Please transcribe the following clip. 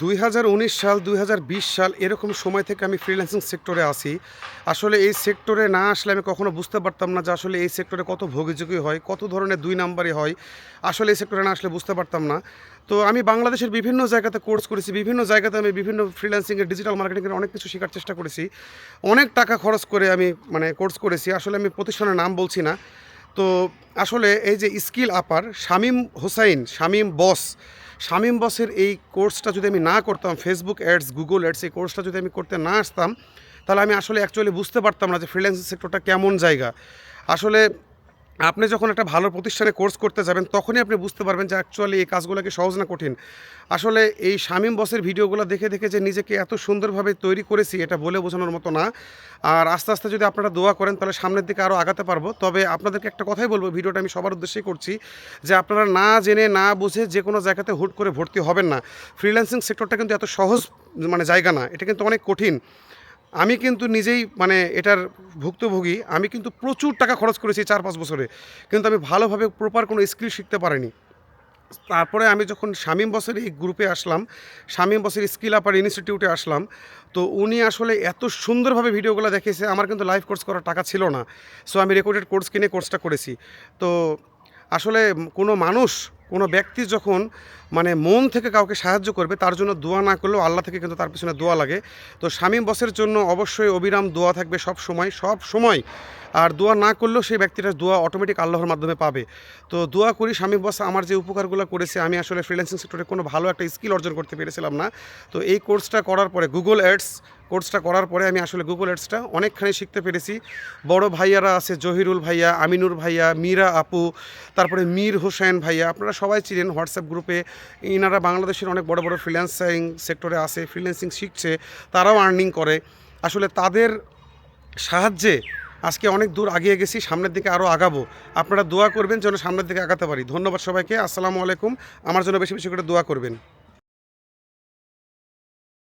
2019 সাল 2020 সাল এরকম সময় থেকে আমি ফ্রিল্যান্সিং সেক্টরে আছি। আসলে এই সেক্টরে না আসলে আমি কখনো বুঝতে পারতাম না যে আসলে এই সেক্টরে কত ভোগান্তি হয়, কত ধরনের ২ নাম্বারি হয়। আসলে এই সেক্টরে না আসলে বুঝতে পারতাম না। তো আমি বাংলাদেশের বিভিন্ন জায়গাতে কোর্স করেছি। বিভিন্ন জায়গাতে আমি বিভিন্ন ফ্রিল্যান্সিং এর ডিজিটাল মার্কেটিং এর অনেক কিছু শেখার চেষ্টা করেছি। অনেক টাকা খরচ করে আমি কোর্স করেছি। আসলে আমি প্রতিষ্ঠানের নাম বলছি না। তো আসলে এই যে স্কিল আপার শামীম বস, শামীম বসের এই কোর্সটা যদি আমি না করতাম, ফেসবুক অ্যাডস, গুগল অ্যাডস এই কোর্সটা যদি আমি করতে না আসতাম, তাহলে আমি আসলে অ্যাকচুয়ালি বুঝতে পারতাম না যে ফ্রিল্যান্সিং সেক্টরটা কেমন জায়গা। আসলে আপনি যখন একটা ভালো প্রতিষ্ঠানে কোর্স করতে যাবেন, তখনই আপনি বুঝতে পারবেন যে অ্যাকচুয়ালি এই কাজগুলো কি সহজ না কঠিন। আসলে এই শামীম বসের ভিডিওগুলো দেখে, দেখে যে নিজেকে এত সুন্দরভাবে তৈরি করেছি, এটা বলে বোঝানোর মতো না। আর আস্তে, আস্তে যদি আপনারা দোয়া করেন, তাহলে সামনের দিকে আরও আগাতে পারবো। তবে আপনাদেরকে একটা কথাই বলব, ভিডিওটা আমি সবার উদ্দেশ্যেই করছি, যে আপনারা না জেনে, না বুঝে যে কোনো জায়গাতে হুট করে ভর্তি হবেন না। ফ্রিল্যান্সিং সেক্টরটা কিন্তু এত সহজ জায়গা না। এটা কিন্তু অনেক কঠিন। আমি কিন্তু নিজেই এটার ভুক্তভোগী। আমি কিন্তু প্রচুর টাকা খরচ করেছি ৪-৫ বছরে। কিন্তু আমি ভালোভাবে প্রপার কোনো স্কিল শিখতে পারিনি। তারপরে আমি যখন শামীম বসের এই গ্রুপে আসলাম, শামীম বসের স্কিল আপার ইনস্টিটিউটে আসলাম, তো উনি আসলে এত সুন্দরভাবে ভিডিওগুলো দেখিয়েছে, আমার কিন্তু লাইভ কোর্স করার টাকা ছিল না। সো আমি রেকর্ডেড কোর্স কিনে কোর্সটা করেছি। তো আসলে কোনো মানুষ, কোনো ব্যক্তি যখন মন থেকে কাউকে সাহায্য করবে, তার জন্য দোয়া না করলেও আল্লাহ থেকে কিন্তু তার পেছনে দোয়া লাগে। তো শামীম বসের জন্য অবশ্যই অবিরাম দোয়া থাকবে সব সময়, সব সময়। আর দোয়া না করলেও সেই ব্যক্তিটার দোয়া অটোমেটিক আল্লাহর মাধ্যমে পাবে। তো দোয়া করি শামীম বস আমার যে উপকারগুলো করেছে, আমি আসলে ফ্রিল্যান্সিং সেক্টরে কোনো ভালো একটা স্কিল অর্জন করতে পেরেছিলাম না। তো এই কোর্সটা করার পরে, গুগল অ্যাডস কোর্সটা করার পরে আমি আসলে গুগল অ্যাডসটা অনেকখানি শিখতে পেরেছি। বড় ভাইয়ারা আছে, জহিরুল ভাইয়া, আমিনুর ভাইয়া, মীরা আপু, তারপরে মীর হোসেন ভাইয়া, আপনারা সবাই চিনেন হোয়াটসঅ্যাপ গ্রুপে। ইনারা বাংলাদেশের অনেক বড় বড় ফ্রিল্যান্সিং সেক্টরে আছে, ফ্রিল্যান্সিং শিখছে, তারাও আর্নিং করে। আসলে তাদের সাহায্যে আজকে অনেক দূর আগিয়ে গেছি, সামনের দিকে আরও আগাবো। আপনারা দোয়া করবেন যেন সামনের দিকে আগাতে পারি। ধন্যবাদ সবাইকে। আসসালামু আলাইকুম। আমার জন্য বেশি বেশি করে দোয়া করবেন।